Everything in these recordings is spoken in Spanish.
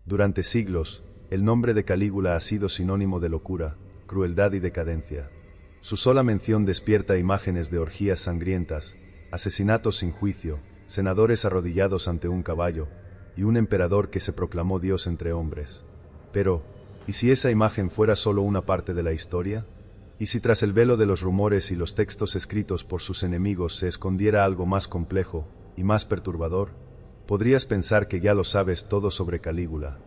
Durante siglos, el nombre de Calígula ha sido sinónimo de locura, crueldad y decadencia. Su sola mención despierta imágenes de orgías sangrientas, asesinatos sin juicio, senadores arrodillados ante un caballo, y un emperador que se proclamó Dios entre hombres. Pero, ¿y si esa imagen fuera solo una parte de la historia? ¿Y si tras el velo de los rumores y los textos escritos por sus enemigos se escondiera algo más complejo y más perturbador? Podrías pensar que ya lo sabes todo sobre Calígula,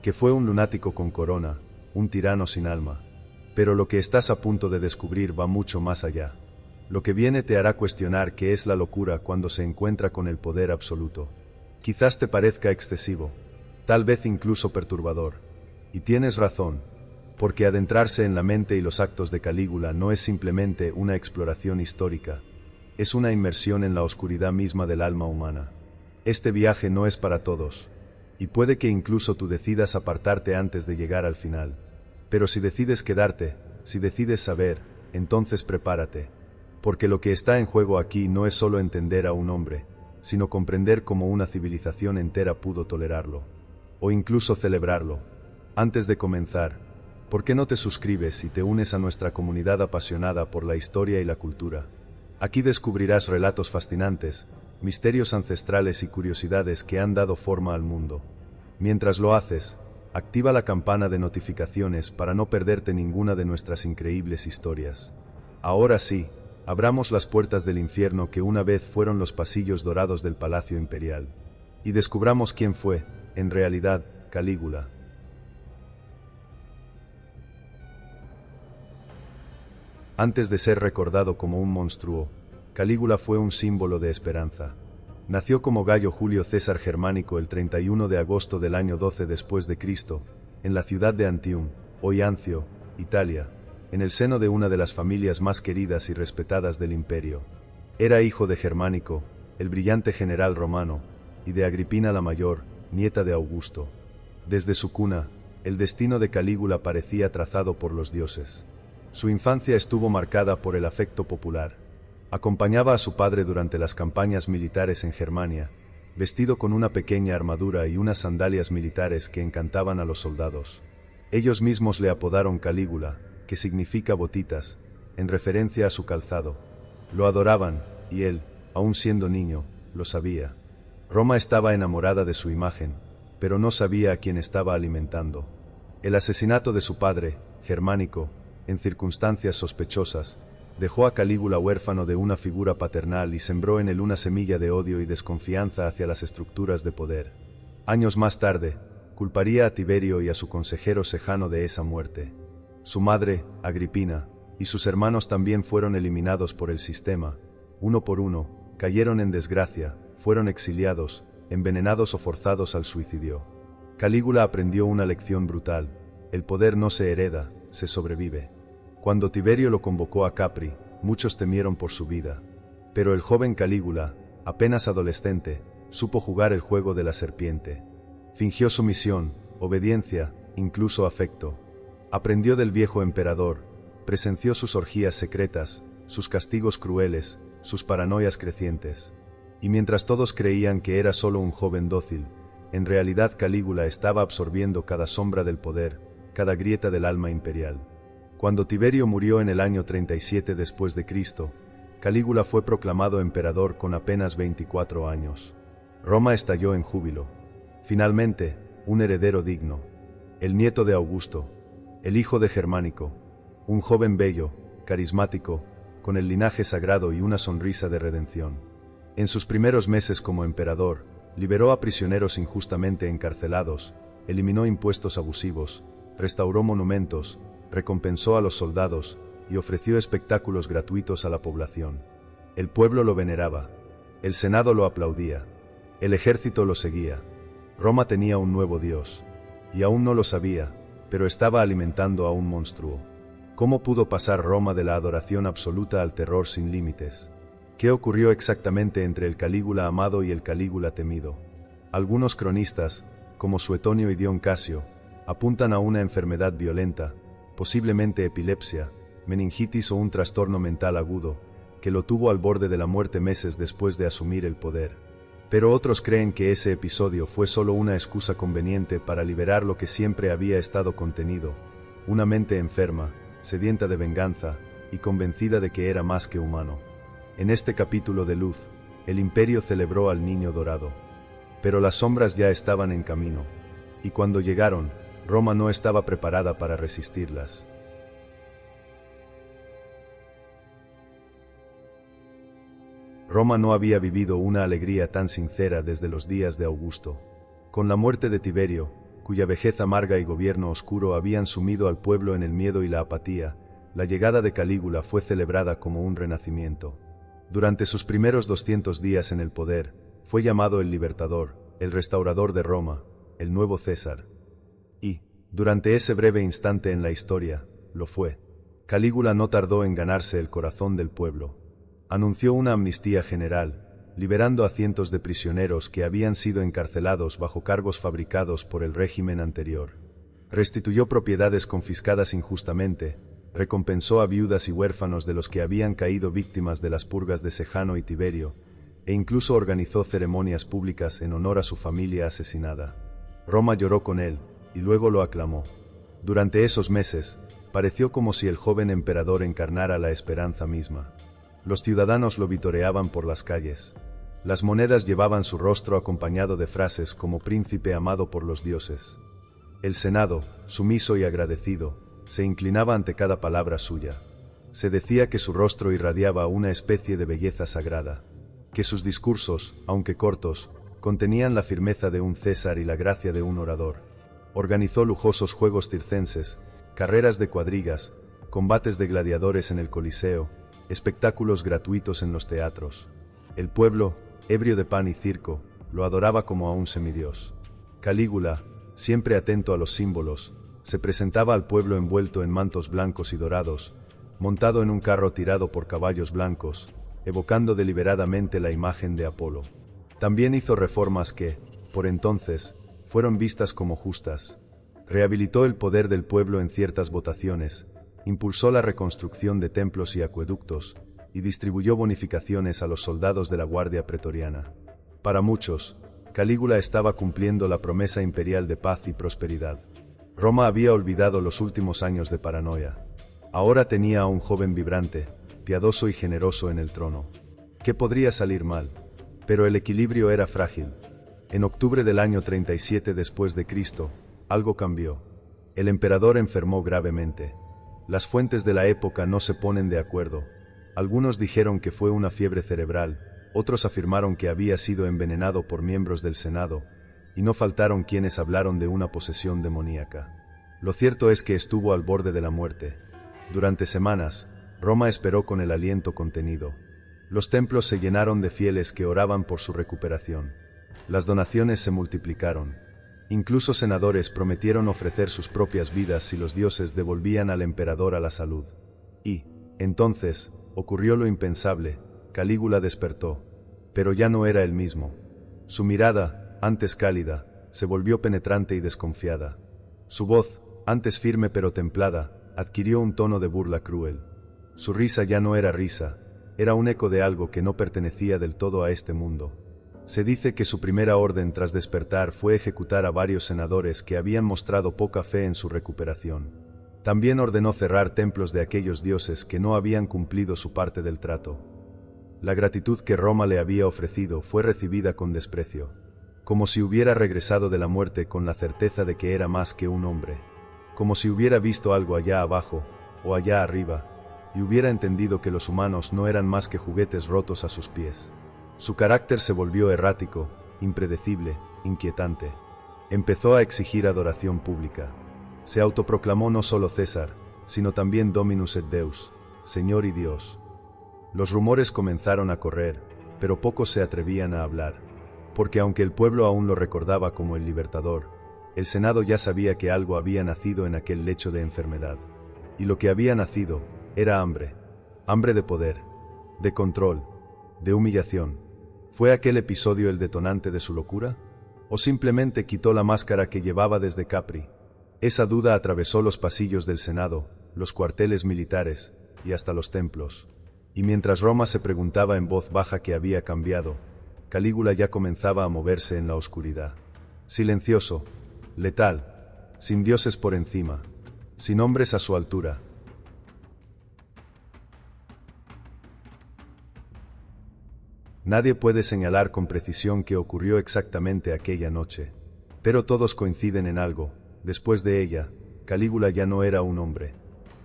que fue un lunático con corona, un tirano sin alma. Pero lo que estás a punto de descubrir va mucho más allá. Lo que viene te hará cuestionar qué es la locura cuando se encuentra con el poder absoluto. Quizás te parezca excesivo, tal vez incluso perturbador. Y tienes razón, porque adentrarse en la mente y los actos de Calígula no es simplemente una exploración histórica, es una inmersión en la oscuridad misma del alma humana. Este viaje no es para todos, y puede que incluso tú decidas apartarte antes de llegar al final. Pero si decides quedarte, si decides saber, entonces prepárate, porque lo que está en juego aquí no es solo entender a un hombre, sino comprender cómo una civilización entera pudo tolerarlo, o incluso celebrarlo. Antes de comenzar, ¿por qué no te suscribes y te unes a nuestra comunidad apasionada por la historia y la cultura? Aquí descubrirás relatos fascinantes, misterios ancestrales y curiosidades que han dado forma al mundo. Mientras lo haces, activa la campana de notificaciones para no perderte ninguna de nuestras increíbles historias. Ahora sí, abramos las puertas del infierno que una vez fueron los pasillos dorados del Palacio Imperial, y descubramos quién fue, en realidad, Calígula. Antes de ser recordado como un monstruo, Calígula fue un símbolo de esperanza. Nació como Gayo Julio César Germánico el 31 de agosto del año 12 después de Cristo, en la ciudad de Antium, hoy Anzio, Italia, en el seno de una de las familias más queridas y respetadas del imperio. Era hijo de Germánico, el brillante general romano, y de Agripina la Mayor, nieta de Augusto. Desde su cuna, el destino de Calígula parecía trazado por los dioses. Su infancia estuvo marcada por el afecto popular. Acompañaba a su padre durante las campañas militares en Germania, vestido con una pequeña armadura y unas sandalias militares que encantaban a los soldados. Ellos mismos le apodaron Calígula, que significa botitas, en referencia a su calzado. Lo adoraban, y él, aun siendo niño, lo sabía. Roma estaba enamorada de su imagen, pero no sabía a quién estaba alimentando. El asesinato de su padre, Germánico, en circunstancias sospechosas, dejó a Calígula huérfano de una figura paternal y sembró en él una semilla de odio y desconfianza hacia las estructuras de poder. Años más tarde, culparía a Tiberio y a su consejero Sejano de esa muerte. Su madre, Agripina, y sus hermanos también fueron eliminados por el sistema. Uno por uno, cayeron en desgracia, fueron exiliados, envenenados o forzados al suicidio. Calígula aprendió una lección brutal: el poder no se hereda, se sobrevive. Cuando Tiberio lo convocó a Capri, muchos temieron por su vida. Pero el joven Calígula, apenas adolescente, supo jugar el juego de la serpiente. Fingió sumisión, obediencia, incluso afecto. Aprendió del viejo emperador, presenció sus orgías secretas, sus castigos crueles, sus paranoias crecientes. Y mientras todos creían que era solo un joven dócil, en realidad Calígula estaba absorbiendo cada sombra del poder, cada grieta del alma imperial. Cuando Tiberio murió en el año 37 después de Cristo, Calígula fue proclamado emperador con apenas 24 años. Roma estalló en júbilo. Finalmente, un heredero digno. El nieto de Augusto, el hijo de Germánico, un joven bello, carismático, con el linaje sagrado y una sonrisa de redención. En sus primeros meses como emperador, liberó a prisioneros injustamente encarcelados, eliminó impuestos abusivos, restauró monumentos, recompensó a los soldados y ofreció espectáculos gratuitos a la población. El pueblo lo veneraba, el Senado lo aplaudía, el ejército lo seguía. Roma tenía un nuevo dios, y aún no lo sabía, pero estaba alimentando a un monstruo. ¿Cómo pudo pasar Roma de la adoración absoluta al terror sin límites? ¿Qué ocurrió exactamente entre el Calígula amado y el Calígula temido? Algunos cronistas, como Suetonio y Dion Casio, apuntan a una enfermedad violenta, posiblemente epilepsia, meningitis o un trastorno mental agudo, que lo tuvo al borde de la muerte meses después de asumir el poder. Pero otros creen que ese episodio fue solo una excusa conveniente para liberar lo que siempre había estado contenido, una mente enferma, sedienta de venganza, y convencida de que era más que humano. En este capítulo de luz, el imperio celebró al niño dorado. Pero las sombras ya estaban en camino, y cuando llegaron, Roma no estaba preparada para resistirlas. Roma no había vivido una alegría tan sincera desde los días de Augusto. Con la muerte de Tiberio, cuya vejez amarga y gobierno oscuro habían sumido al pueblo en el miedo y la apatía, la llegada de Calígula fue celebrada como un renacimiento. Durante sus primeros 200 días en el poder, fue llamado el Libertador, el Restaurador de Roma, el nuevo César. Y, durante ese breve instante en la historia, lo fue. Calígula no tardó en ganarse el corazón del pueblo. Anunció una amnistía general, liberando a cientos de prisioneros que habían sido encarcelados bajo cargos fabricados por el régimen anterior. Restituyó propiedades confiscadas injustamente, recompensó a viudas y huérfanos de los que habían caído víctimas de las purgas de Sejano y Tiberio, e incluso organizó ceremonias públicas en honor a su familia asesinada. Roma lloró con él, y luego lo aclamó. Durante esos meses, pareció como si el joven emperador encarnara la esperanza misma. Los ciudadanos lo vitoreaban por las calles. Las monedas llevaban su rostro acompañado de frases como príncipe amado por los dioses. El Senado, sumiso y agradecido, se inclinaba ante cada palabra suya. Se decía que su rostro irradiaba una especie de belleza sagrada, que sus discursos, aunque cortos, contenían la firmeza de un César y la gracia de un orador. Organizó lujosos juegos circenses, carreras de cuadrigas, combates de gladiadores en el Coliseo, espectáculos gratuitos en los teatros. El pueblo, ebrio de pan y circo, lo adoraba como a un semidios. Calígula, siempre atento a los símbolos, se presentaba al pueblo envuelto en mantos blancos y dorados, montado en un carro tirado por caballos blancos, evocando deliberadamente la imagen de Apolo. También hizo reformas que, por entonces, fueron vistas como justas. Rehabilitó el poder del pueblo en ciertas votaciones, impulsó la reconstrucción de templos y acueductos, y distribuyó bonificaciones a los soldados de la Guardia Pretoriana. Para muchos, Calígula estaba cumpliendo la promesa imperial de paz y prosperidad. Roma había olvidado los últimos años de paranoia. Ahora tenía a un joven vibrante, piadoso y generoso en el trono. ¿Qué podría salir mal? Pero el equilibrio era frágil. En octubre del año 37 después de Cristo, algo cambió. El emperador enfermó gravemente. Las fuentes de la época no se ponen de acuerdo. Algunos dijeron que fue una fiebre cerebral, otros afirmaron que había sido envenenado por miembros del Senado, y no faltaron quienes hablaron de una posesión demoníaca. Lo cierto es que estuvo al borde de la muerte. Durante semanas, Roma esperó con el aliento contenido. Los templos se llenaron de fieles que oraban por su recuperación. Las donaciones se multiplicaron. Incluso senadores prometieron ofrecer sus propias vidas si los dioses devolvían al emperador a la salud. Y, entonces, ocurrió lo impensable. Calígula despertó. Pero ya no era el mismo. Su mirada, antes cálida, se volvió penetrante y desconfiada. Su voz, antes firme pero templada, adquirió un tono de burla cruel. Su risa ya no era risa, era un eco de algo que no pertenecía del todo a este mundo. Se dice que su primera orden tras despertar fue ejecutar a varios senadores que habían mostrado poca fe en su recuperación. También ordenó cerrar templos de aquellos dioses que no habían cumplido su parte del trato. La gratitud que Roma le había ofrecido fue recibida con desprecio, como si hubiera regresado de la muerte con la certeza de que era más que un hombre, como si hubiera visto algo allá abajo, o allá arriba, y hubiera entendido que los humanos no eran más que juguetes rotos a sus pies. Su carácter se volvió errático, impredecible, inquietante. Empezó a exigir adoración pública. Se autoproclamó no solo César, sino también Dominus et Deus, Señor y Dios. Los rumores comenzaron a correr, pero pocos se atrevían a hablar, porque aunque el pueblo aún lo recordaba como el libertador, el Senado ya sabía que algo había nacido en aquel lecho de enfermedad. Y lo que había nacido era hambre. Hambre de poder, de control, de humillación. ¿Fue aquel episodio el detonante de su locura? ¿O simplemente quitó la máscara que llevaba desde Capri? Esa duda atravesó los pasillos del Senado, los cuarteles militares, y hasta los templos. Y mientras Roma se preguntaba en voz baja qué había cambiado, Calígula ya comenzaba a moverse en la oscuridad. Silencioso, letal, sin dioses por encima, sin hombres a su altura. Nadie puede señalar con precisión qué ocurrió exactamente aquella noche. Pero todos coinciden en algo: después de ella, Calígula ya no era un hombre.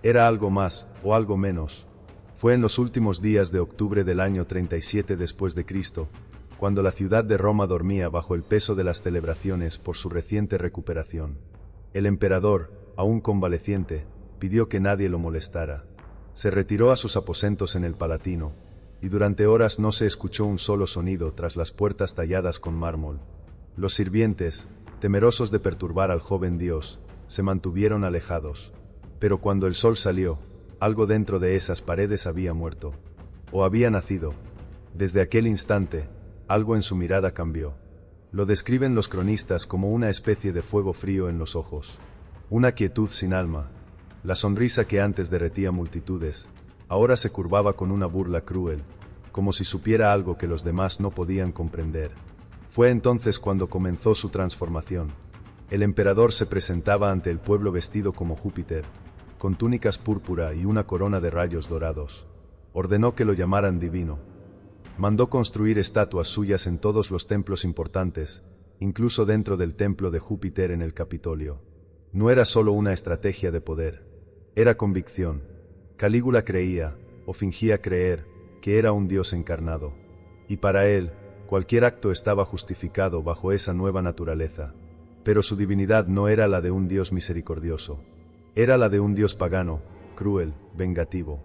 Era algo más, o algo menos. Fue en los últimos días de octubre del año 37 después de Cristo, cuando la ciudad de Roma dormía bajo el peso de las celebraciones por su reciente recuperación. El emperador, aún convaleciente, pidió que nadie lo molestara. Se retiró a sus aposentos en el Palatino, y durante horas no se escuchó un solo sonido tras las puertas talladas con mármol. Los sirvientes, temerosos de perturbar al joven dios, se mantuvieron alejados. Pero cuando el sol salió, algo dentro de esas paredes había muerto. O había nacido. Desde aquel instante, algo en su mirada cambió. Lo describen los cronistas como una especie de fuego frío en los ojos. Una quietud sin alma. La sonrisa que antes derretía multitudes, ahora se curvaba con una burla cruel, como si supiera algo que los demás no podían comprender. Fue entonces cuando comenzó su transformación. El emperador se presentaba ante el pueblo vestido como Júpiter, con túnicas púrpura y una corona de rayos dorados. Ordenó que lo llamaran divino. Mandó construir estatuas suyas en todos los templos importantes, incluso dentro del templo de Júpiter en el Capitolio. No era solo una estrategia de poder, era convicción. Calígula creía, o fingía creer, que era un dios encarnado. Y para él, cualquier acto estaba justificado bajo esa nueva naturaleza. Pero su divinidad no era la de un dios misericordioso. Era la de un dios pagano, cruel, vengativo.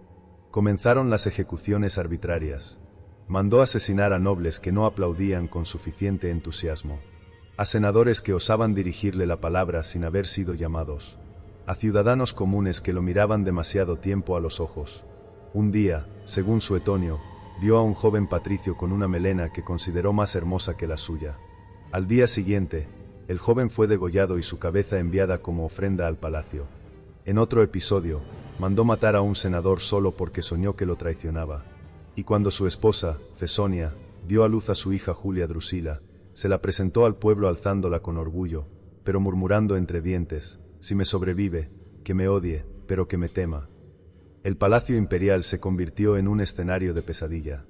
Comenzaron las ejecuciones arbitrarias. Mandó asesinar a nobles que no aplaudían con suficiente entusiasmo, a senadores que osaban dirigirle la palabra sin haber sido llamados, a ciudadanos comunes que lo miraban demasiado tiempo a los ojos. Un día, según Suetonio, vio a un joven patricio con una melena que consideró más hermosa que la suya. Al día siguiente, el joven fue degollado y su cabeza enviada como ofrenda al palacio. En otro episodio, mandó matar a un senador solo porque soñó que lo traicionaba. Y cuando su esposa, Fesonia, dio a luz a su hija Julia Drusila, se la presentó al pueblo alzándola con orgullo, pero murmurando entre dientes: si me sobrevive, que me odie, pero que me tema. El palacio imperial se convirtió en un escenario de pesadilla.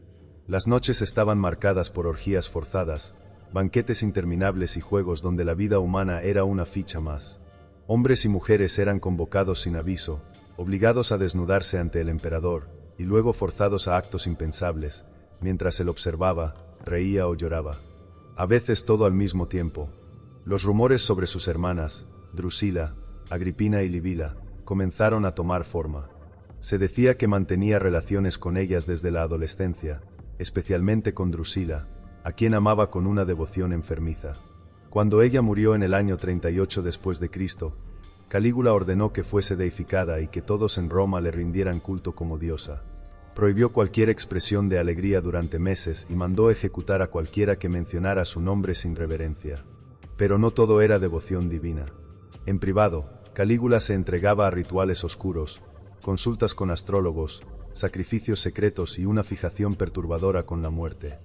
Las noches estaban marcadas por orgías forzadas, banquetes interminables y juegos donde la vida humana era una ficha más. Hombres y mujeres eran convocados sin aviso, obligados a desnudarse ante el emperador, y luego forzados a actos impensables, mientras él observaba, reía o lloraba. A veces todo al mismo tiempo. Los rumores sobre sus hermanas, Drusila, Agripina y Livila, comenzaron a tomar forma. Se decía que mantenía relaciones con ellas desde la adolescencia, especialmente con Drusila, a quien amaba con una devoción enfermiza. Cuando ella murió en el año 38 después de Cristo, Calígula ordenó que fuese deificada y que todos en Roma le rindieran culto como diosa. Prohibió cualquier expresión de alegría durante meses y mandó ejecutar a cualquiera que mencionara su nombre sin reverencia. Pero no todo era devoción divina. En privado, Calígula se entregaba a rituales oscuros, consultas con astrólogos, sacrificios secretos y una fijación perturbadora con la muerte.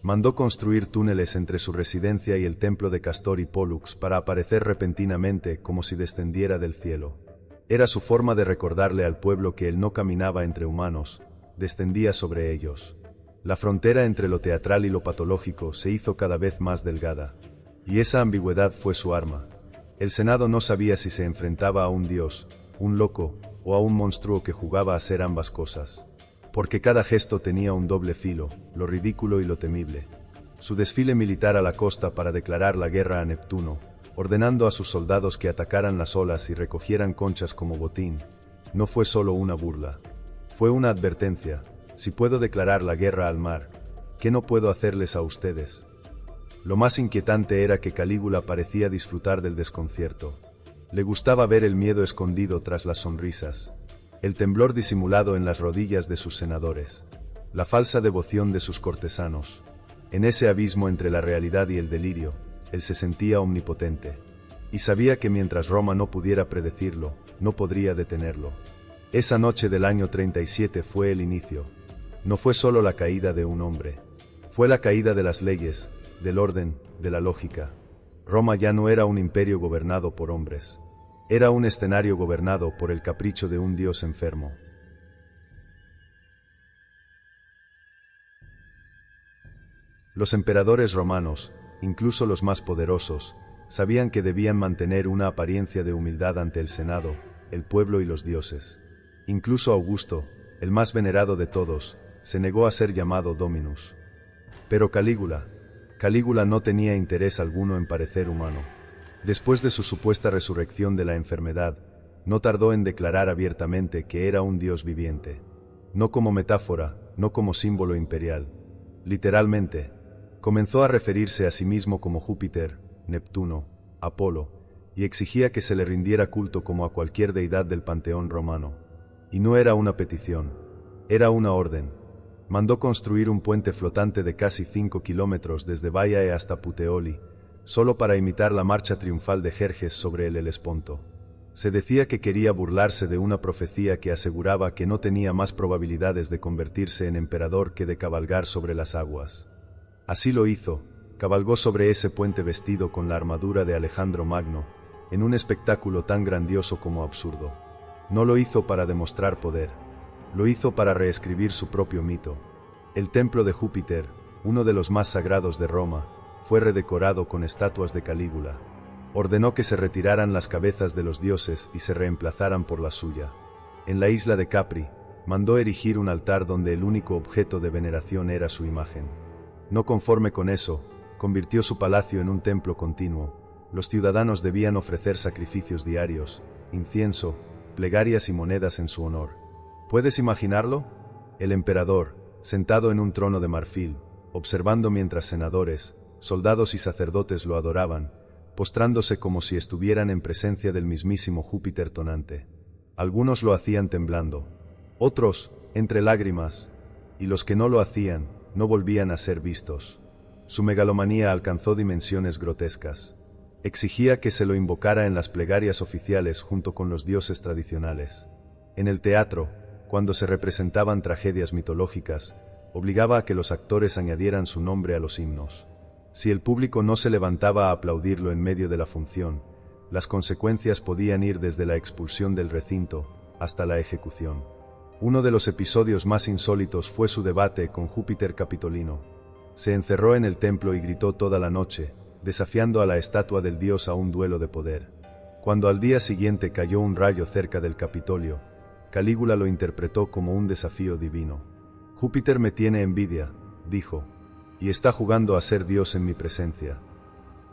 Mandó construir túneles entre su residencia y el templo de Castor y Pólux para aparecer repentinamente como si descendiera del cielo. Era su forma de recordarle al pueblo que él no caminaba entre humanos, descendía sobre ellos. La frontera entre lo teatral y lo patológico se hizo cada vez más delgada, y esa ambigüedad fue su arma. El Senado no sabía si se enfrentaba a un dios, un loco, o a un monstruo que jugaba a ser ambas cosas. Porque cada gesto tenía un doble filo, lo ridículo y lo temible. Su desfile militar a la costa para declarar la guerra a Neptuno, ordenando a sus soldados que atacaran las olas y recogieran conchas como botín, no fue solo una burla. Fue una advertencia: si puedo declarar la guerra al mar, ¿qué no puedo hacerles a ustedes? Lo más inquietante era que Calígula parecía disfrutar del desconcierto. Le gustaba ver el miedo escondido tras las sonrisas, el temblor disimulado en las rodillas de sus senadores, la falsa devoción de sus cortesanos. En ese abismo entre la realidad y el delirio, él se sentía omnipotente, y sabía que mientras Roma no pudiera predecirlo, no podría detenerlo. Esa noche del año 37 fue el inicio. No fue solo la caída de un hombre, Fue la caída de las leyes, del orden, de la lógica. Roma ya no era un imperio gobernado por hombres. Era un escenario gobernado por el capricho de un dios enfermo. Los emperadores romanos, incluso los más poderosos, sabían que debían mantener una apariencia de humildad ante el Senado, el pueblo y los dioses. Incluso Augusto, el más venerado de todos, se negó a ser llamado Dominus. Pero Calígula no tenía interés alguno en parecer humano. Después de su supuesta resurrección de la enfermedad, no tardó en declarar abiertamente que era un dios viviente. No como metáfora, no como símbolo imperial. Literalmente, comenzó a referirse a sí mismo como Júpiter, Neptuno, Apolo, y exigía que se le rindiera culto como a cualquier deidad del panteón romano. Y no era una petición, era una orden. Mandó construir un puente flotante de casi 5 kilómetros desde Baiae hasta Puteoli, solo para imitar la marcha triunfal de Jerjes sobre el Helesponto. Se decía que quería burlarse de una profecía que aseguraba que no tenía más probabilidades de convertirse en emperador que de cabalgar sobre las aguas. Así lo hizo, cabalgó sobre ese puente vestido con la armadura de Alejandro Magno, en un espectáculo tan grandioso como absurdo. No lo hizo para demostrar poder, lo hizo para reescribir su propio mito. El templo de Júpiter, uno de los más sagrados de Roma, fue redecorado con estatuas de Calígula. Ordenó que se retiraran las cabezas de los dioses y se reemplazaran por la suya. En la isla de Capri, mandó erigir un altar donde el único objeto de veneración era su imagen. No conforme con eso, convirtió su palacio en un templo continuo. Los ciudadanos debían ofrecer sacrificios diarios, incienso, plegarias y monedas en su honor. ¿Puedes imaginarlo? El emperador, sentado en un trono de marfil, observando mientras senadores, soldados y sacerdotes lo adoraban, postrándose como si estuvieran en presencia del mismísimo Júpiter tonante. Algunos lo hacían temblando, otros, entre lágrimas, y los que no lo hacían, no volvían a ser vistos. Su megalomanía alcanzó dimensiones grotescas. Exigía que se lo invocara en las plegarias oficiales junto con los dioses tradicionales. En el teatro, cuando se representaban tragedias mitológicas, obligaba a que los actores añadieran su nombre a los himnos. Si el público no se levantaba a aplaudirlo en medio de la función, las consecuencias podían ir desde la expulsión del recinto hasta la ejecución. Uno de los episodios más insólitos fue su debate con Júpiter Capitolino. Se encerró en el templo y gritó toda la noche, desafiando a la estatua del dios a un duelo de poder. Cuando al día siguiente cayó un rayo cerca del Capitolio, Calígula lo interpretó como un desafío divino. Júpiter me tiene envidia, dijo, y está jugando a ser Dios en mi presencia.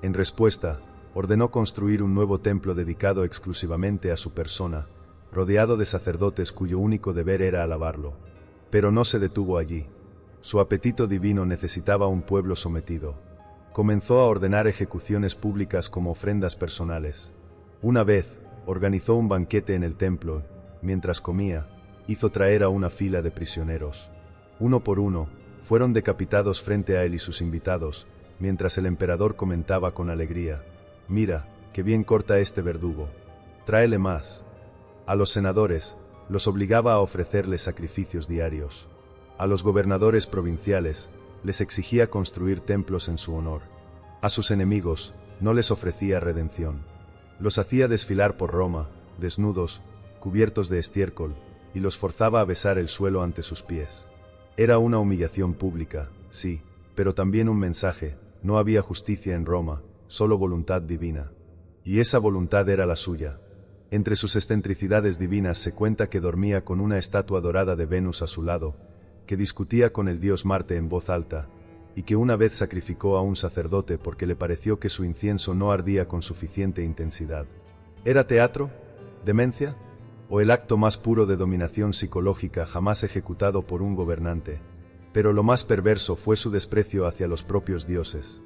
En respuesta, ordenó construir un nuevo templo dedicado exclusivamente a su persona, rodeado de sacerdotes cuyo único deber era alabarlo. Pero no se detuvo allí. Su apetito divino necesitaba un pueblo sometido. Comenzó a ordenar ejecuciones públicas como ofrendas personales. Una vez, organizó un banquete en el templo. Mientras comía, hizo traer a una fila de prisioneros. Uno por uno, fueron decapitados frente a él y sus invitados, mientras el emperador comentaba con alegría: «Mira, qué bien corta este verdugo. Tráele más». A los senadores, los obligaba a ofrecerles sacrificios diarios. A los gobernadores provinciales, les exigía construir templos en su honor. A sus enemigos, no les ofrecía redención. Los hacía desfilar por Roma, desnudos, cubiertos de estiércol, y los forzaba a besar el suelo ante sus pies. Era una humillación pública, sí, pero también un mensaje: no había justicia en Roma, solo voluntad divina. Y esa voluntad era la suya. Entre sus excentricidades divinas se cuenta que dormía con una estatua dorada de Venus a su lado, que discutía con el dios Marte en voz alta, y que una vez sacrificó a un sacerdote porque le pareció que su incienso no ardía con suficiente intensidad. ¿Era teatro? ¿Demencia? ¿O el acto más puro de dominación psicológica jamás ejecutado por un gobernante? Pero lo más perverso fue su desprecio hacia los propios dioses.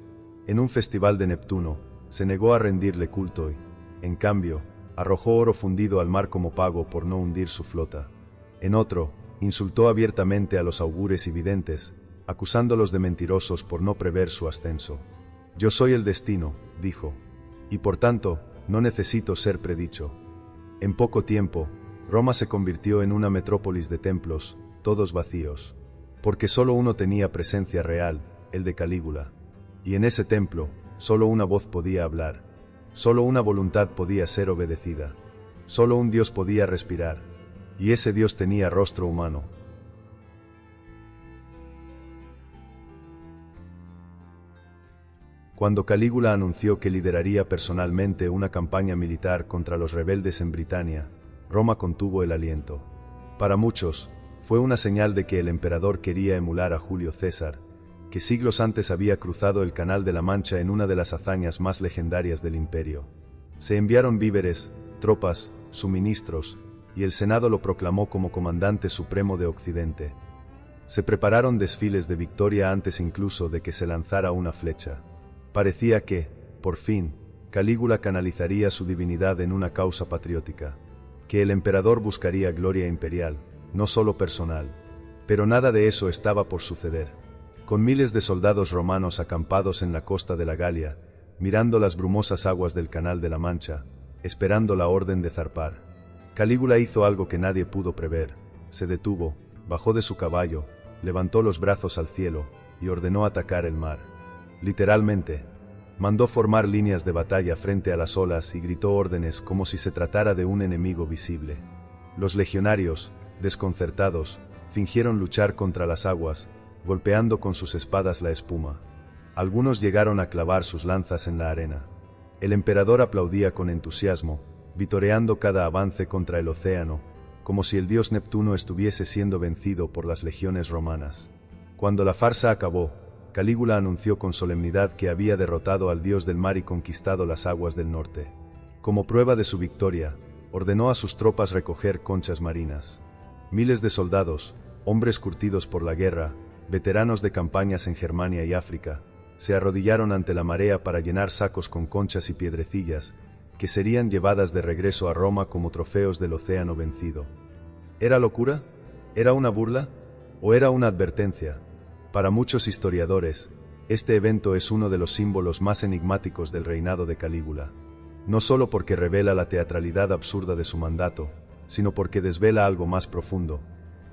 En un festival de Neptuno, se negó a rendirle culto y, en cambio, arrojó oro fundido al mar como pago por no hundir su flota. En otro, insultó abiertamente a los augures y videntes, acusándolos de mentirosos por no prever su ascenso. «Yo soy el destino», dijo, «y por tanto, no necesito ser predicho». En poco tiempo, Roma se convirtió en una metrópolis de templos, todos vacíos. Porque solo uno tenía presencia real, el de Calígula. Y en ese templo, solo una voz podía hablar. Solo una voluntad podía ser obedecida. Solo un Dios podía respirar. Y ese Dios tenía rostro humano. Cuando Calígula anunció que lideraría personalmente una campaña militar contra los rebeldes en Britania, Roma contuvo el aliento. Para muchos, fue una señal de que el emperador quería emular a Julio César, que siglos antes había cruzado el Canal de la Mancha en una de las hazañas más legendarias del imperio. Se enviaron víveres, tropas, suministros, y el Senado lo proclamó como comandante supremo de Occidente. Se prepararon desfiles de victoria antes incluso de que se lanzara una flecha. Parecía que, por fin, Calígula canalizaría su divinidad en una causa patriótica, que el emperador buscaría gloria imperial, no solo personal. Pero nada de eso estaba por suceder. Con miles de soldados romanos acampados en la costa de la Galia, mirando las brumosas aguas del Canal de la Mancha, esperando la orden de zarpar, Calígula hizo algo que nadie pudo prever. Se detuvo, bajó de su caballo, levantó los brazos al cielo, y ordenó atacar el mar. Literalmente, mandó formar líneas de batalla frente a las olas y gritó órdenes como si se tratara de un enemigo visible. Los legionarios, desconcertados, fingieron luchar contra las aguas, golpeando con sus espadas la espuma. Algunos llegaron a clavar sus lanzas en la arena. El emperador aplaudía con entusiasmo, vitoreando cada avance contra el océano, como si el dios Neptuno estuviese siendo vencido por las legiones romanas. Cuando la farsa acabó, Calígula anunció con solemnidad que había derrotado al dios del mar y conquistado las aguas del norte. Como prueba de su victoria, ordenó a sus tropas recoger conchas marinas. Miles de soldados, hombres curtidos por la guerra, veteranos de campañas en Germania y África, se arrodillaron ante la marea para llenar sacos con conchas y piedrecillas, que serían llevadas de regreso a Roma como trofeos del océano vencido. ¿Era locura? ¿Era una burla? ¿O era una advertencia? Para muchos historiadores, este evento es uno de los símbolos más enigmáticos del reinado de Calígula. No solo porque revela la teatralidad absurda de su mandato, sino porque desvela algo más profundo.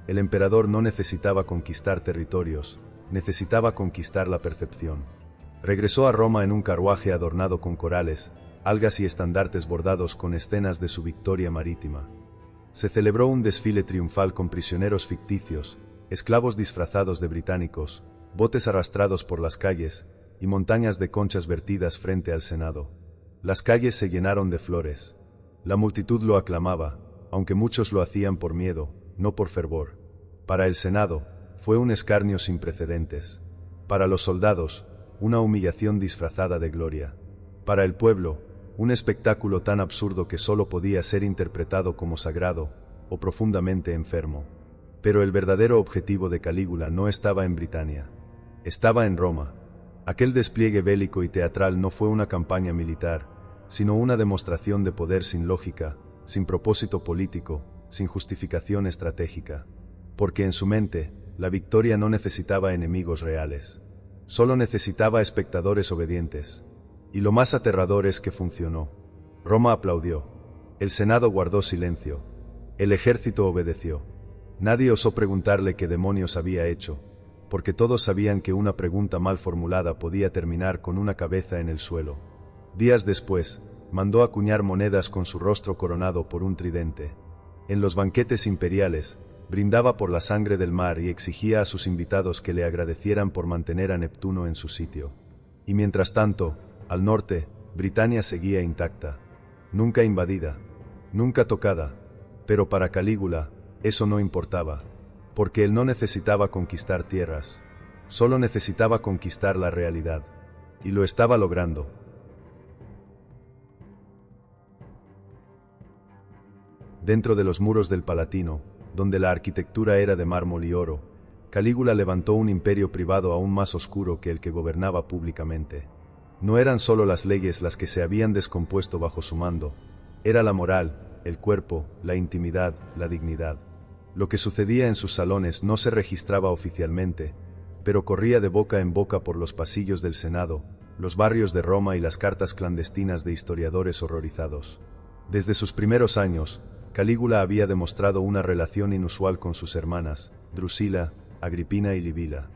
El emperador no necesitaba conquistar territorios, necesitaba conquistar la percepción. Regresó a Roma en un carruaje adornado con corales, algas y estandartes bordados con escenas de su victoria marítima. Se celebró un desfile triunfal con prisioneros ficticios, esclavos disfrazados de británicos, botes arrastrados por las calles, y montañas de conchas vertidas frente al Senado. Las calles se llenaron de flores. La multitud lo aclamaba, aunque muchos lo hacían por miedo, no por fervor. Para el Senado, fue un escarnio sin precedentes. Para los soldados, una humillación disfrazada de gloria. Para el pueblo, un espectáculo tan absurdo que solo podía ser interpretado como sagrado, o profundamente enfermo. Pero el verdadero objetivo de Calígula no estaba en Britania. Estaba en Roma. Aquel despliegue bélico y teatral no fue una campaña militar, sino una demostración de poder sin lógica, sin propósito político, sin justificación estratégica. Porque en su mente, la victoria no necesitaba enemigos reales. Solo necesitaba espectadores obedientes. Y lo más aterrador es que funcionó. Roma aplaudió. El Senado guardó silencio. El ejército obedeció. Nadie osó preguntarle qué demonios había hecho, porque todos sabían que una pregunta mal formulada podía terminar con una cabeza en el suelo. Días después, mandó acuñar monedas con su rostro coronado por un tridente. En los banquetes imperiales, brindaba por la sangre del mar y exigía a sus invitados que le agradecieran por mantener a Neptuno en su sitio. Y mientras tanto, al norte, Britania seguía intacta, nunca invadida, nunca tocada, pero para Calígula, eso no importaba, porque él no necesitaba conquistar tierras, solo necesitaba conquistar la realidad, y lo estaba logrando. Dentro de los muros del Palatino, donde la arquitectura era de mármol y oro, Calígula levantó un imperio privado aún más oscuro que el que gobernaba públicamente. No eran solo las leyes las que se habían descompuesto bajo su mando, era la moral, el cuerpo, la intimidad, la dignidad. Lo que sucedía en sus salones no se registraba oficialmente, pero corría de boca en boca por los pasillos del Senado, los barrios de Roma y las cartas clandestinas de historiadores horrorizados. Desde sus primeros años, Calígula había demostrado una relación inusual con sus hermanas, Drusila, Agripina y Libila.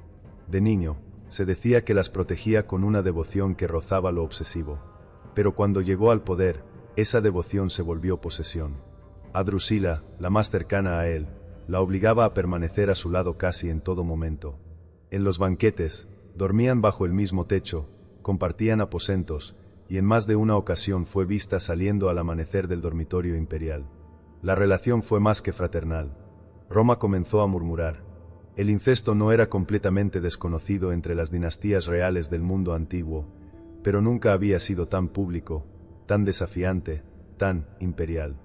De niño, Se decía que las protegía con una devoción que rozaba lo obsesivo. Pero cuando llegó al poder, esa devoción se volvió posesión. A Drusila, la más cercana a él, la obligaba a permanecer a su lado casi en todo momento. En los banquetes, dormían bajo el mismo techo, compartían aposentos, y en más de una ocasión fue vista saliendo al amanecer del dormitorio imperial. La relación fue más que fraternal. Roma comenzó a murmurar. El incesto no era completamente desconocido entre las dinastías reales del mundo antiguo, pero nunca había sido tan público, tan desafiante, tan imperial.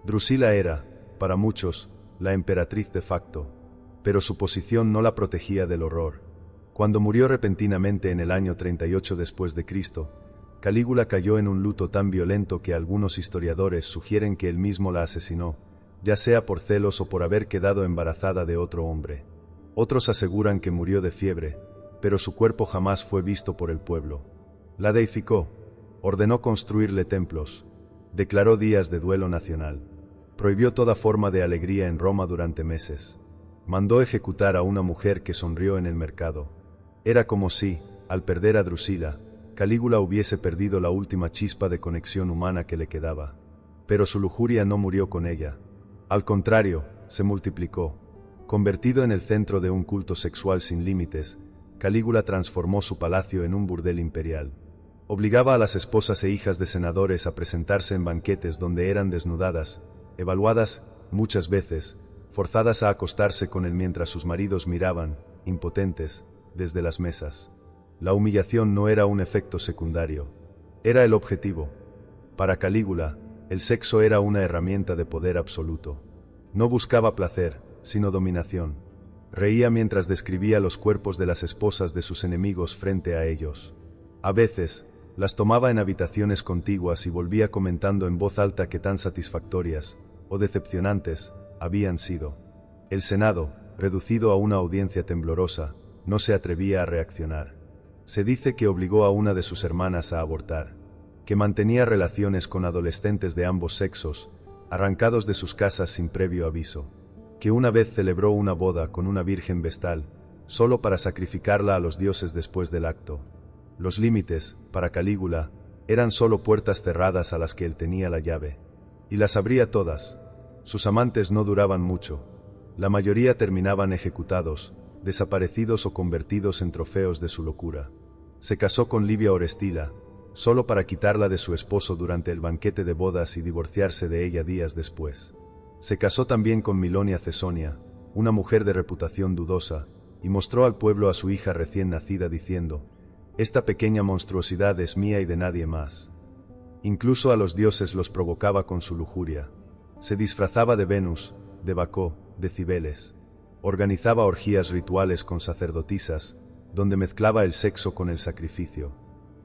Drusila era, para muchos, la emperatriz de facto, pero su posición no la protegía del horror. Cuando murió repentinamente en el año 38 después de Cristo, Calígula cayó en un luto tan violento que algunos historiadores sugieren que él mismo la asesinó, ya sea por celos o por haber quedado embarazada de otro hombre. Otros aseguran que murió de fiebre, pero su cuerpo jamás fue visto por el pueblo. La deificó, ordenó construirle templos, declaró días de duelo nacional, prohibió toda forma de alegría en Roma durante meses, mandó ejecutar a una mujer que sonrió en el mercado. Era como si, al perder a Drusila, Calígula hubiese perdido la última chispa de conexión humana que le quedaba. Pero su lujuria no murió con ella. Al contrario, se multiplicó. Convertido en el centro de un culto sexual sin límites, Calígula transformó su palacio en un burdel imperial. Obligaba a las esposas e hijas de senadores a presentarse en banquetes donde eran desnudadas, evaluadas, muchas veces, forzadas a acostarse con él mientras sus maridos miraban, impotentes, desde las mesas. La humillación no era un efecto secundario, era el objetivo. Para Calígula, el sexo era una herramienta de poder absoluto. No buscaba placer, sino dominación. Reía mientras describía los cuerpos de las esposas de sus enemigos frente a ellos. A veces, las tomaba en habitaciones contiguas y volvía comentando en voz alta qué tan satisfactorias, o decepcionantes, habían sido. El Senado, reducido a una audiencia temblorosa, no se atrevía a reaccionar. Se dice que obligó a una de sus hermanas a abortar, que mantenía relaciones con adolescentes de ambos sexos, arrancados de sus casas sin previo aviso, que una vez celebró una boda con una virgen vestal, solo para sacrificarla a los dioses después del acto. Los límites, para Calígula, eran solo puertas cerradas a las que él tenía la llave, y las abría todas. Sus amantes no duraban mucho. La mayoría terminaban ejecutados, desaparecidos o convertidos en trofeos de su locura. Se casó con Livia Orestila, solo para quitarla de su esposo durante el banquete de bodas y divorciarse de ella días después. Se casó también con Milonia Cesonia, una mujer de reputación dudosa, y mostró al pueblo a su hija recién nacida diciendo: «Esta pequeña monstruosidad es mía y de nadie más». Incluso a los dioses los provocaba con su lujuria. Se disfrazaba de Venus, de Bacó, de Cibeles. Organizaba orgías rituales con sacerdotisas, donde mezclaba el sexo con el sacrificio.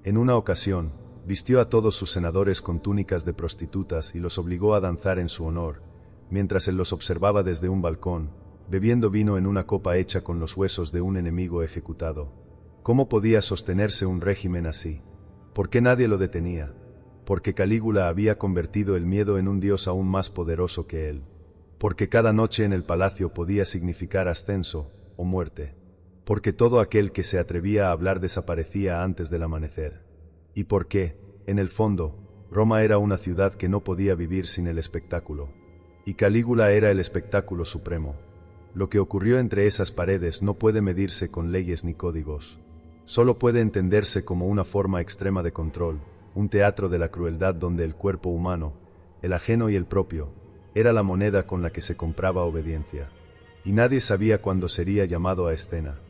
En una ocasión, vistió a todos sus senadores con túnicas de prostitutas y los obligó a danzar en su honor, mientras él los observaba desde un balcón, bebiendo vino en una copa hecha con los huesos de un enemigo ejecutado. ¿Cómo podía sostenerse un régimen así? ¿Por qué nadie lo detenía? Porque Calígula había convertido el miedo en un dios aún más poderoso que él. Porque cada noche en el palacio podía significar ascenso o muerte. Porque todo aquel que se atrevía a hablar desaparecía antes del amanecer. Y porque, en el fondo, Roma era una ciudad que no podía vivir sin el espectáculo. Y Calígula era el espectáculo supremo. Lo que ocurrió entre esas paredes no puede medirse con leyes ni códigos. Solo puede entenderse como una forma extrema de control, un teatro de la crueldad donde el cuerpo humano, el ajeno y el propio, era la moneda con la que se compraba obediencia. Y nadie sabía cuándo sería llamado a escena.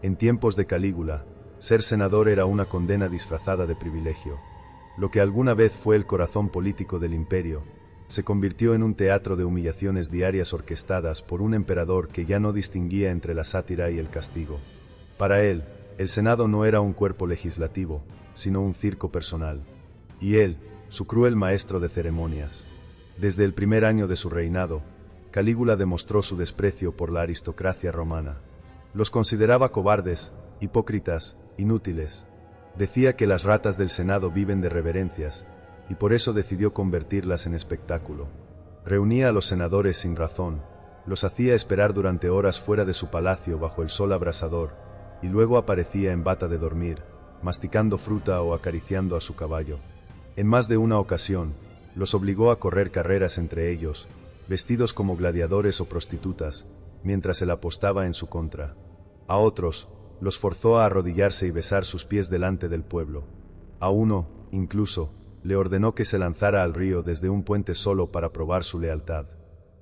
En tiempos de Calígula, ser senador era una condena disfrazada de privilegio. Lo que alguna vez fue el corazón político del imperio, se convirtió en un teatro de humillaciones diarias orquestadas por un emperador que ya no distinguía entre la sátira y el castigo. Para él, el Senado no era un cuerpo legislativo, sino un circo personal. Y él, su cruel maestro de ceremonias. Desde el primer año de su reinado, Calígula demostró su desprecio por la aristocracia romana. Los consideraba cobardes, hipócritas, inútiles. Decía que las ratas del Senado viven de reverencias, y por eso decidió convertirlas en espectáculo. Reunía a los senadores sin razón, Los hacía esperar durante horas fuera de su palacio bajo el sol abrasador, y luego aparecía en bata de dormir, masticando fruta o acariciando a su caballo. En más de una ocasión, los obligó a correr carreras entre ellos, vestidos como gladiadores o prostitutas, mientras él apostaba en su contra. A otros, los forzó a arrodillarse y besar sus pies delante del pueblo. A uno, incluso, le ordenó que se lanzara al río desde un puente solo para probar su lealtad.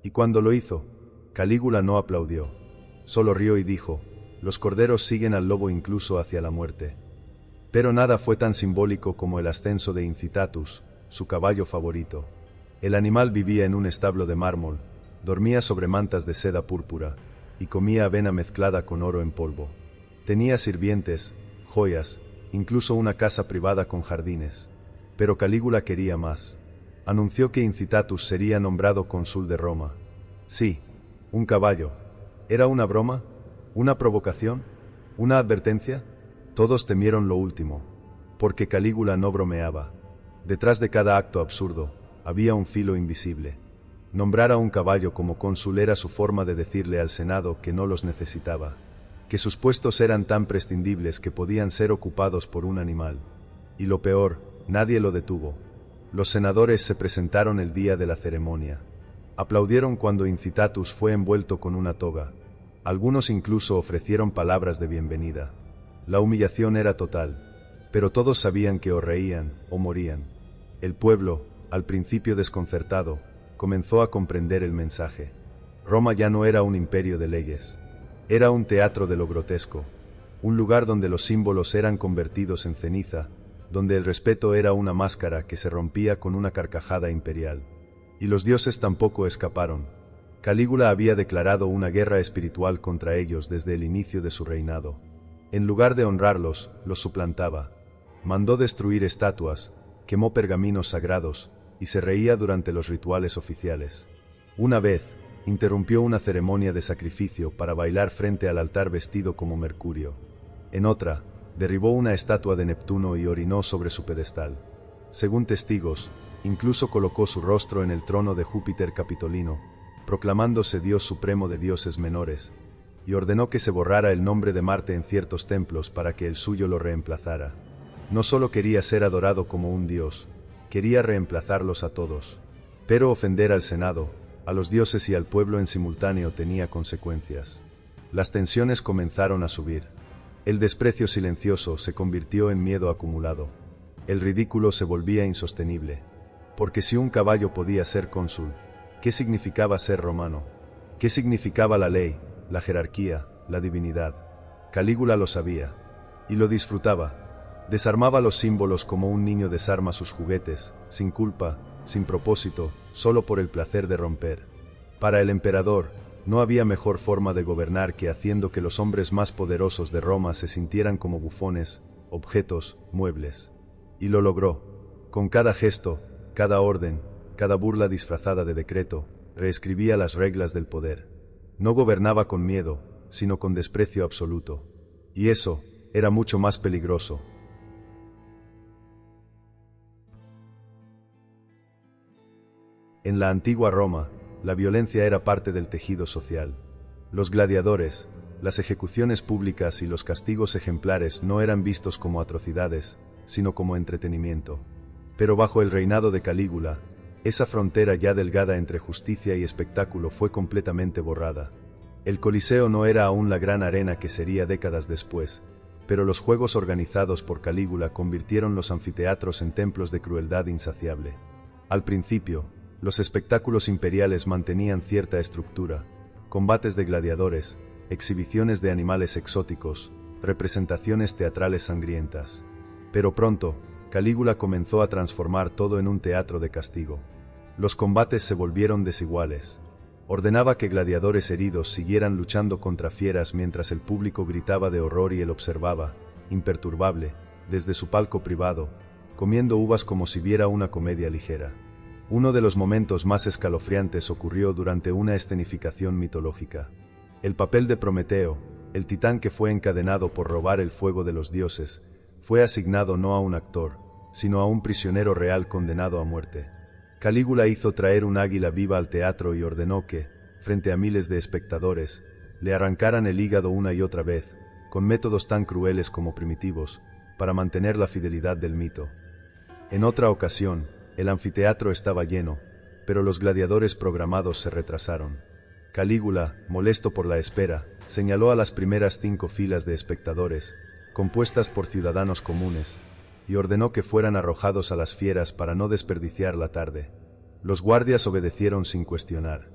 Y cuando lo hizo, Calígula no aplaudió. Solo rió y dijo: «Los corderos siguen al lobo incluso hacia la muerte». Pero nada fue tan simbólico como el ascenso de Incitatus, su caballo favorito. El animal vivía en un establo de mármol, dormía sobre mantas de seda púrpura, y comía avena mezclada con oro en polvo. Tenía sirvientes, joyas, incluso una casa privada con jardines. Pero Calígula quería más. Anunció que Incitatus sería nombrado cónsul de Roma. Sí, un caballo. ¿Era una broma? ¿Una provocación? ¿Una advertencia? Todos temieron lo último, porque Calígula no bromeaba. Detrás de cada acto absurdo, había un filo invisible. Nombrar a un caballo como cónsul era su forma de decirle al Senado que no los necesitaba, que sus puestos eran tan prescindibles que podían ser ocupados por un animal. Y lo peor, nadie lo detuvo. Los senadores se presentaron el día de la ceremonia. Aplaudieron cuando Incitatus fue envuelto con una toga. Algunos incluso ofrecieron palabras de bienvenida. La humillación era total, pero todos sabían que o reían o morían. El pueblo, al principio desconcertado, comenzó a comprender el mensaje. Roma ya no era un imperio de leyes. Era un teatro de lo grotesco, un lugar donde los símbolos eran convertidos en ceniza, donde el respeto era una máscara que se rompía con una carcajada imperial. Y los dioses tampoco escaparon. Calígula había declarado una guerra espiritual contra ellos desde el inicio de su reinado. En lugar de honrarlos, los suplantaba. Mandó destruir estatuas, quemó pergaminos sagrados, y se reía durante los rituales oficiales. Una vez, interrumpió una ceremonia de sacrificio para bailar frente al altar vestido como Mercurio. En otra, derribó una estatua de Neptuno y orinó sobre su pedestal. Según testigos, incluso colocó su rostro en el trono de Júpiter Capitolino, proclamándose Dios supremo de dioses menores, y ordenó que se borrara el nombre de Marte en ciertos templos para que el suyo lo reemplazara. No solo quería ser adorado como un dios, quería reemplazarlos a todos. Pero ofender al Senado, a los dioses y al pueblo en simultáneo tenía consecuencias. Las tensiones comenzaron a subir. El desprecio silencioso se convirtió en miedo acumulado. El ridículo se volvía insostenible. Porque si un caballo podía ser cónsul, ¿qué significaba ser romano? ¿Qué significaba la ley, la jerarquía, la divinidad? Calígula lo sabía. Y lo disfrutaba. Desarmaba los símbolos como un niño desarma sus juguetes, sin culpa, sin propósito, solo por el placer de romper. Para el emperador, no había mejor forma de gobernar que haciendo que los hombres más poderosos de Roma se sintieran como bufones, objetos, muebles. Y lo logró. Con cada gesto, cada orden, cada burla disfrazada de decreto, reescribía las reglas del poder. No gobernaba con miedo, sino con desprecio absoluto. Y eso era mucho más peligroso. En la antigua Roma, la violencia era parte del tejido social. Los gladiadores, las ejecuciones públicas y los castigos ejemplares no eran vistos como atrocidades, sino como entretenimiento. Pero bajo el reinado de Calígula, esa frontera ya delgada entre justicia y espectáculo fue completamente borrada. El Coliseo no era aún la gran arena que sería décadas después, pero los juegos organizados por Calígula convirtieron los anfiteatros en templos de crueldad insaciable. Al principio, los espectáculos imperiales mantenían cierta estructura: combates de gladiadores, exhibiciones de animales exóticos, representaciones teatrales sangrientas. Pero pronto, Calígula comenzó a transformar todo en un teatro de castigo. Los combates se volvieron desiguales. Ordenaba que gladiadores heridos siguieran luchando contra fieras mientras el público gritaba de horror y él observaba, imperturbable, desde su palco privado, comiendo uvas como si viera una comedia ligera. Uno de los momentos más escalofriantes ocurrió durante una escenificación mitológica. El papel de Prometeo, el titán que fue encadenado por robar el fuego de los dioses, fue asignado no a un actor, sino a un prisionero real condenado a muerte. Calígula hizo traer un águila viva al teatro y ordenó que, frente a miles de espectadores, le arrancaran el hígado una y otra vez, con métodos tan crueles como primitivos, para mantener la fidelidad del mito. En otra ocasión, el anfiteatro estaba lleno, pero los gladiadores programados se retrasaron. Calígula, molesto por la espera, señaló a las primeras 5 filas de espectadores, compuestas por ciudadanos comunes, y ordenó que fueran arrojados a las fieras para no desperdiciar la tarde. Los guardias obedecieron sin cuestionar.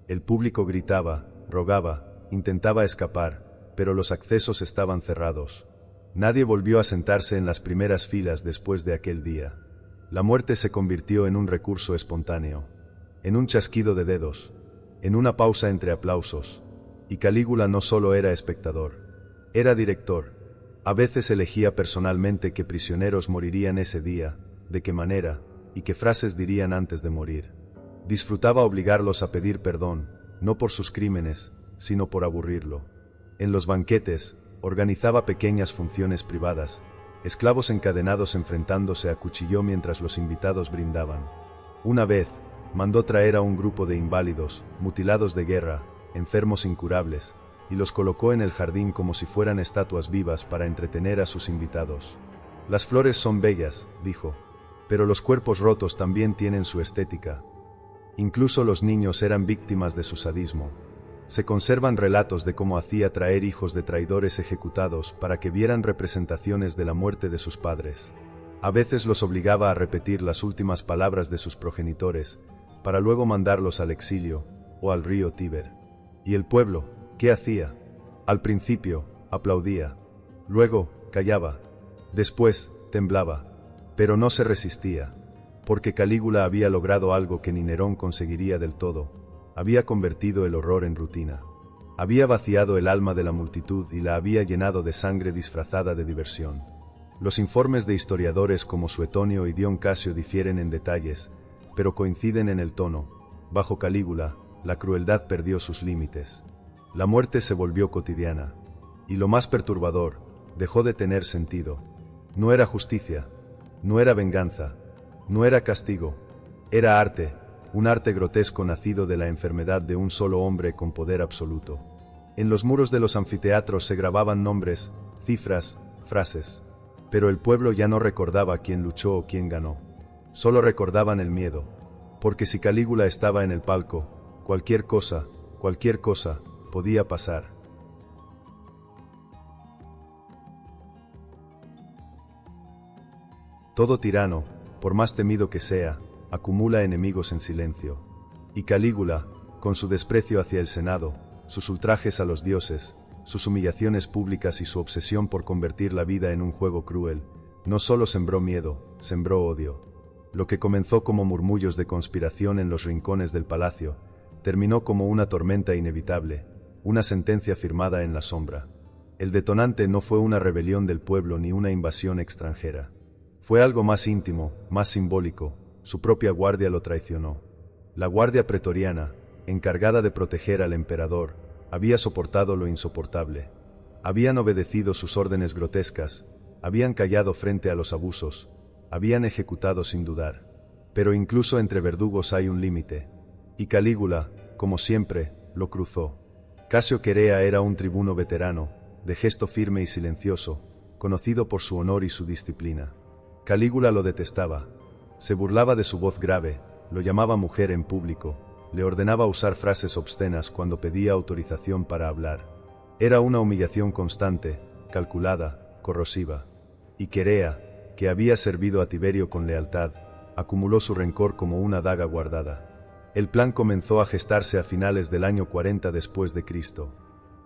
El público gritaba, rogaba, intentaba escapar, pero los accesos estaban cerrados. Nadie volvió a sentarse en las primeras filas después de aquel día. La muerte se convirtió en un recurso espontáneo, en un chasquido de dedos, en una pausa entre aplausos, y Calígula no solo era espectador, era director. A veces elegía personalmente qué prisioneros morirían ese día, de qué manera, y qué frases dirían antes de morir. Disfrutaba obligarlos a pedir perdón, no por sus crímenes, sino por aburrirlo. En los banquetes, organizaba pequeñas funciones privadas, esclavos encadenados enfrentándose a cuchillo mientras los invitados brindaban. Una vez, mandó traer a un grupo de inválidos, mutilados de guerra, enfermos incurables, y los colocó en el jardín como si fueran estatuas vivas para entretener a sus invitados. Las flores son bellas, dijo, pero los cuerpos rotos también tienen su estética. Incluso los niños eran víctimas de su sadismo. Se conservan relatos de cómo hacía traer hijos de traidores ejecutados para que vieran representaciones de la muerte de sus padres. A veces los obligaba a repetir las últimas palabras de sus progenitores, para luego mandarlos al exilio, o al río Tíber. ¿Y el pueblo, qué hacía? Al principio, aplaudía. Luego, callaba. Después, temblaba. Pero no se resistía, porque Calígula había logrado algo que ni Nerón conseguiría del todo. Había convertido el horror en rutina. Había vaciado el alma de la multitud y la había llenado de sangre disfrazada de diversión. Los informes de historiadores como Suetonio y Dion Casio difieren en detalles, pero coinciden en el tono. Bajo Calígula, la crueldad perdió sus límites. La muerte se volvió cotidiana. Y lo más perturbador, dejó de tener sentido. No era justicia, no era venganza, no era castigo, era arte. Un arte grotesco nacido de la enfermedad de un solo hombre con poder absoluto. En los muros de los anfiteatros se grababan nombres, cifras, frases. Pero el pueblo ya no recordaba quién luchó o quién ganó. Solo recordaban el miedo. Porque si Calígula estaba en el palco, cualquier cosa, podía pasar. Todo tirano, por más temido que sea, acumula enemigos en silencio. Y Calígula, con su desprecio hacia el Senado, sus ultrajes a los dioses, sus humillaciones públicas y su obsesión por convertir la vida en un juego cruel, no solo sembró miedo, sembró odio. Lo que comenzó como murmullos de conspiración en los rincones del palacio, terminó como una tormenta inevitable, una sentencia firmada en la sombra. El detonante no fue una rebelión del pueblo ni una invasión extranjera. Fue algo más íntimo, más simbólico. Su propia guardia lo traicionó. La guardia pretoriana, encargada de proteger al emperador, había soportado lo insoportable. Habían obedecido sus órdenes grotescas, habían callado frente a los abusos, habían ejecutado sin dudar. Pero incluso entre verdugos hay un límite. Y Calígula, como siempre, lo cruzó. Casio Querea era un tribuno veterano, de gesto firme y silencioso, conocido por su honor y su disciplina. Calígula lo detestaba. Se burlaba de su voz grave, lo llamaba mujer en público, le ordenaba usar frases obscenas cuando pedía autorización para hablar. Era una humillación constante, calculada, corrosiva. Y Querea, que había servido a Tiberio con lealtad, acumuló su rencor como una daga guardada. El plan comenzó a gestarse a finales del año 40 después de Cristo.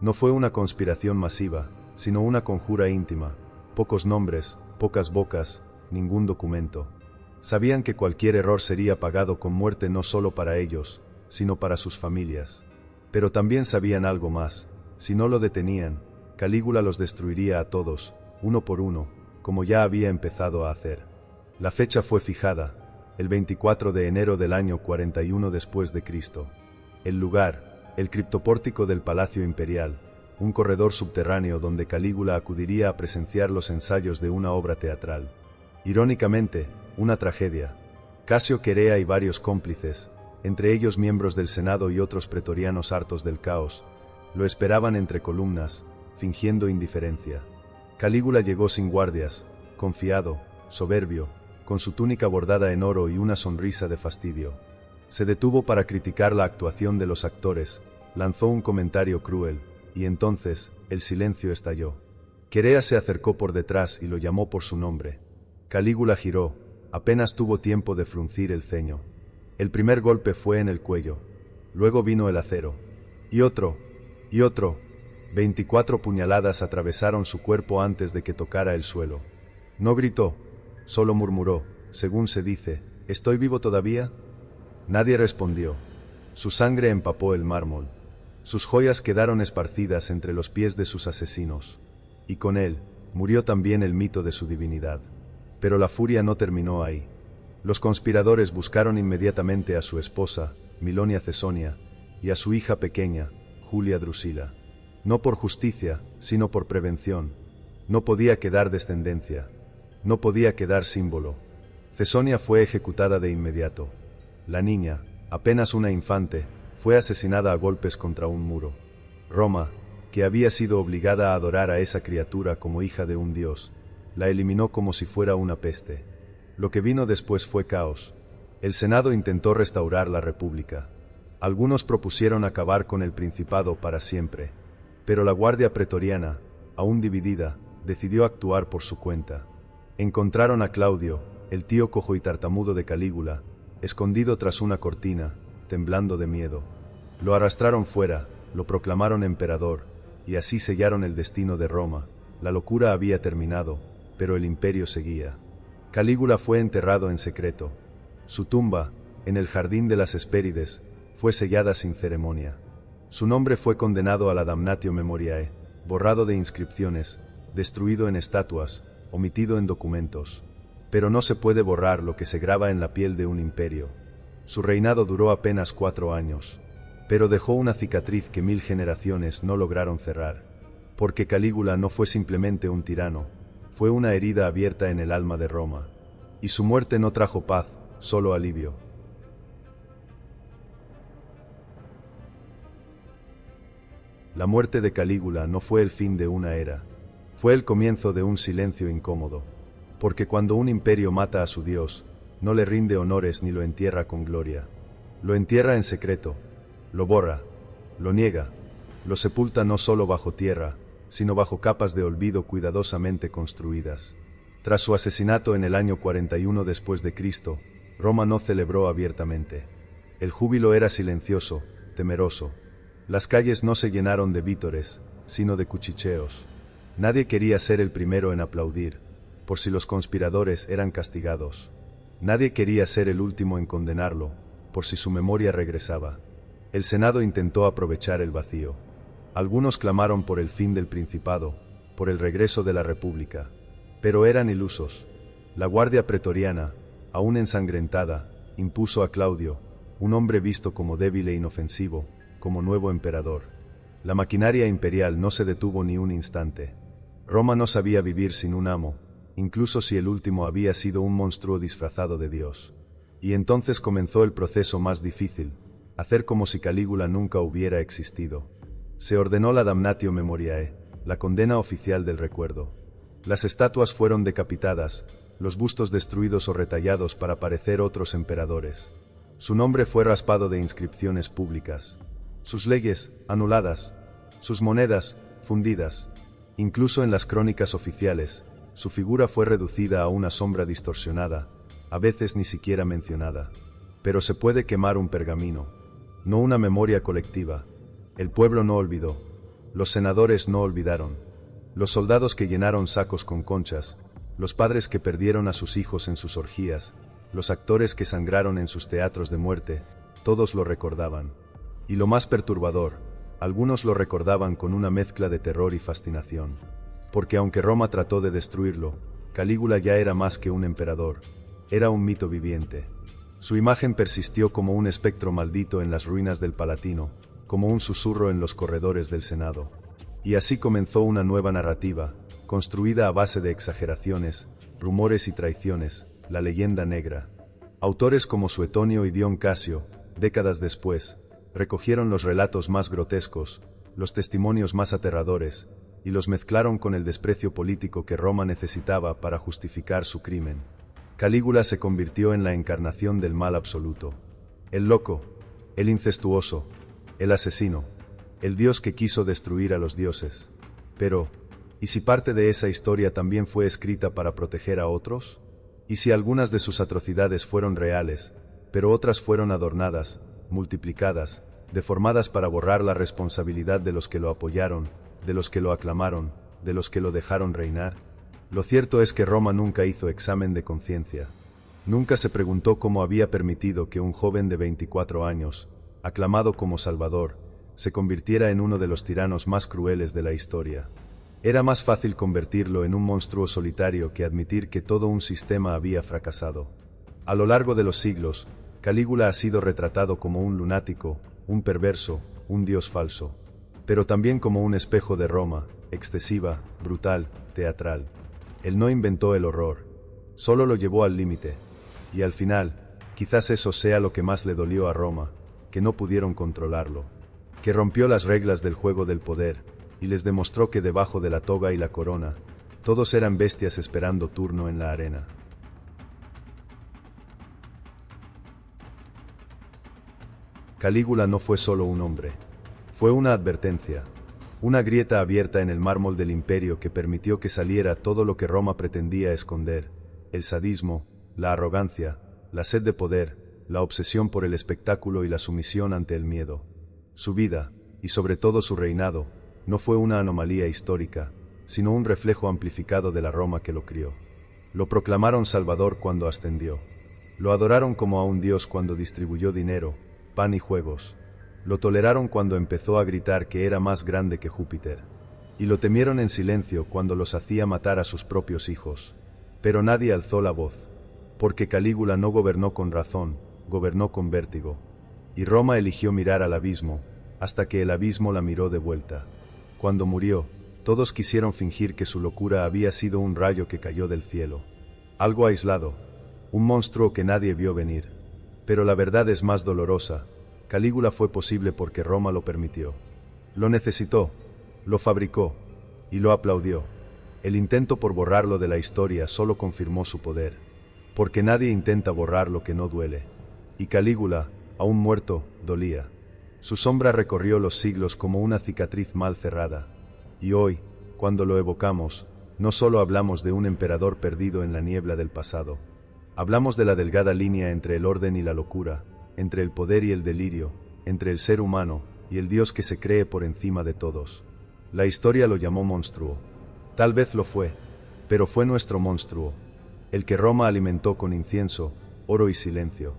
No fue una conspiración masiva, sino una conjura íntima. Pocos nombres, pocas bocas, ningún documento. Sabían que cualquier error sería pagado con muerte no solo para ellos, sino para sus familias. Pero también sabían algo más. Si no lo detenían, Calígula los destruiría a todos, uno por uno, como ya había empezado a hacer. La fecha fue fijada, el 24 de enero del año 41 después de Cristo. El lugar, el criptopórtico del Palacio Imperial, un corredor subterráneo donde Calígula acudiría a presenciar los ensayos de una obra teatral. Irónicamente, una tragedia. Casio Querea y varios cómplices, entre ellos miembros del Senado y otros pretorianos hartos del caos, lo esperaban entre columnas, fingiendo indiferencia. Calígula llegó sin guardias, confiado, soberbio, con su túnica bordada en oro y una sonrisa de fastidio. Se detuvo para criticar la actuación de los actores, lanzó un comentario cruel, y entonces, el silencio estalló. Querea se acercó por detrás y lo llamó por su nombre. Calígula giró, apenas tuvo tiempo de fruncir el ceño. El primer golpe fue en el cuello, luego vino el acero, y otro, y otro. 24 puñaladas atravesaron su cuerpo antes de que tocara el suelo. No gritó, solo murmuró, según se dice, ¿estoy vivo todavía? Nadie respondió. Su sangre empapó el mármol. Sus joyas quedaron esparcidas entre los pies de sus asesinos. Y con él, murió también el mito de su divinidad. Pero la furia no terminó ahí. Los conspiradores buscaron inmediatamente a su esposa, Milonia Cesonia, y a su hija pequeña, Julia Drusila. No por justicia, sino por prevención. No podía quedar descendencia. No podía quedar símbolo. Cesonia fue ejecutada de inmediato. La niña, apenas una infante, fue asesinada a golpes contra un muro. Roma, que había sido obligada a adorar a esa criatura como hija de un dios, la eliminó como si fuera una peste. Lo que vino después fue caos. El Senado intentó restaurar la República. Algunos propusieron acabar con el Principado para siempre. Pero la Guardia Pretoriana, aún dividida, decidió actuar por su cuenta. Encontraron a Claudio, el tío cojo y tartamudo de Calígula, escondido tras una cortina, temblando de miedo. Lo arrastraron fuera, lo proclamaron emperador, y así sellaron el destino de Roma. La locura había terminado, pero el imperio seguía. Calígula fue enterrado en secreto. Su tumba, en el jardín de las Hespérides, fue sellada sin ceremonia. Su nombre fue condenado a la damnatio memoriae, borrado de inscripciones, destruido en estatuas, omitido en documentos. Pero no se puede borrar lo que se graba en la piel de un imperio. Su reinado duró apenas 4 años, pero dejó una cicatriz que 1000 generaciones no lograron cerrar. Porque Calígula no fue simplemente un tirano, fue una herida abierta en el alma de Roma. Y su muerte no trajo paz, solo alivio. La muerte de Calígula no fue el fin de una era, fue el comienzo de un silencio incómodo. Porque cuando un imperio mata a su dios, no le rinde honores ni lo entierra con gloria. Lo entierra en secreto, lo borra, lo niega, lo sepulta no solo bajo tierra, sino bajo capas de olvido cuidadosamente construidas. Tras su asesinato en el año 41 después de Cristo, Roma no celebró abiertamente. El júbilo era silencioso, temeroso. Las calles no se llenaron de vítores, sino de cuchicheos. Nadie quería ser el primero en aplaudir, por si los conspiradores eran castigados. Nadie quería ser el último en condenarlo, por si su memoria regresaba. El Senado intentó aprovechar el vacío. Algunos clamaron por el fin del Principado, por el regreso de la República. Pero eran ilusos. La Guardia Pretoriana, aún ensangrentada, impuso a Claudio, un hombre visto como débil e inofensivo, como nuevo emperador. La maquinaria imperial no se detuvo ni un instante. Roma no sabía vivir sin un amo, incluso si el último había sido un monstruo disfrazado de Dios. Y entonces comenzó el proceso más difícil, hacer como si Calígula nunca hubiera existido. Se ordenó la damnatio memoriae, la condena oficial del recuerdo. Las estatuas fueron decapitadas, los bustos destruidos o retallados para parecer otros emperadores. Su nombre fue raspado de inscripciones públicas. Sus leyes, anuladas. Sus monedas, fundidas. Incluso en las crónicas oficiales, su figura fue reducida a una sombra distorsionada, a veces ni siquiera mencionada. Pero se puede quemar un pergamino, no una memoria colectiva. El pueblo no olvidó. Los senadores no olvidaron. Los soldados que llenaron sacos con conchas, los padres que perdieron a sus hijos en sus orgías, los actores que sangraron en sus teatros de muerte, todos lo recordaban. Y lo más perturbador, algunos lo recordaban con una mezcla de terror y fascinación. Porque aunque Roma trató de destruirlo, Calígula ya era más que un emperador, era un mito viviente. Su imagen persistió como un espectro maldito en las ruinas del Palatino, como un susurro en los corredores del Senado. Y así comenzó una nueva narrativa, construida a base de exageraciones, rumores y traiciones, la leyenda negra. Autores como Suetonio y Dion Casio, décadas después, recogieron los relatos más grotescos, los testimonios más aterradores, y los mezclaron con el desprecio político que Roma necesitaba para justificar su crimen. Calígula se convirtió en la encarnación del mal absoluto. El loco, el incestuoso, el asesino, el dios que quiso destruir a los dioses. Pero, ¿y si parte de esa historia también fue escrita para proteger a otros? ¿Y si algunas de sus atrocidades fueron reales, pero otras fueron adornadas, multiplicadas, deformadas para borrar la responsabilidad de los que lo apoyaron, de los que lo aclamaron, de los que lo dejaron reinar? Lo cierto es que Roma nunca hizo examen de conciencia. Nunca se preguntó cómo había permitido que un joven de 24 años, aclamado como Salvador, se convirtiera en uno de los tiranos más crueles de la historia. Era más fácil convertirlo en un monstruo solitario que admitir que todo un sistema había fracasado. A lo largo de los siglos, Calígula ha sido retratado como un lunático, un perverso, un dios falso, pero también como un espejo de Roma, excesiva, brutal, teatral. Él no inventó el horror, solo lo llevó al límite, y al final, quizás eso sea lo que más le dolió a Roma, que no pudieron controlarlo, que rompió las reglas del juego del poder, y les demostró que debajo de la toga y la corona, todos eran bestias esperando turno en la arena. Calígula no fue solo un hombre, fue una advertencia, una grieta abierta en el mármol del imperio que permitió que saliera todo lo que Roma pretendía esconder: el sadismo, la arrogancia, la sed de poder, la obsesión por el espectáculo y la sumisión ante el miedo. Su vida, y sobre todo su reinado, no fue una anomalía histórica, sino un reflejo amplificado de la Roma que lo crió. Lo proclamaron Salvador cuando ascendió. Lo adoraron como a un dios cuando distribuyó dinero, pan y juegos. Lo toleraron cuando empezó a gritar que era más grande que Júpiter. Y lo temieron en silencio cuando los hacía matar a sus propios hijos. Pero nadie alzó la voz, porque Calígula no gobernó con razón, gobernó con vértigo. Y Roma eligió mirar al abismo, hasta que el abismo la miró de vuelta. Cuando murió, todos quisieron fingir que su locura había sido un rayo que cayó del cielo. Algo aislado, un monstruo que nadie vio venir. Pero la verdad es más dolorosa. Calígula fue posible porque Roma lo permitió. Lo necesitó, lo fabricó, y lo aplaudió. El intento por borrarlo de la historia solo confirmó su poder. Porque nadie intenta borrar lo que no duele. Y Calígula, aún muerto, dolía. Su sombra recorrió los siglos como una cicatriz mal cerrada. Y hoy, cuando lo evocamos, no solo hablamos de un emperador perdido en la niebla del pasado. Hablamos de la delgada línea entre el orden y la locura, entre el poder y el delirio, entre el ser humano y el Dios que se cree por encima de todos. La historia lo llamó monstruo. Tal vez lo fue, pero fue nuestro monstruo, el que Roma alimentó con incienso, oro y silencio,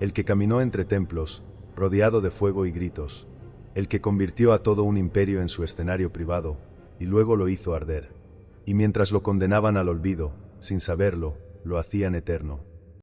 el que caminó entre templos, rodeado de fuego y gritos, el que convirtió a todo un imperio en su escenario privado, y luego lo hizo arder. Y mientras lo condenaban al olvido, sin saberlo, lo hacían eterno.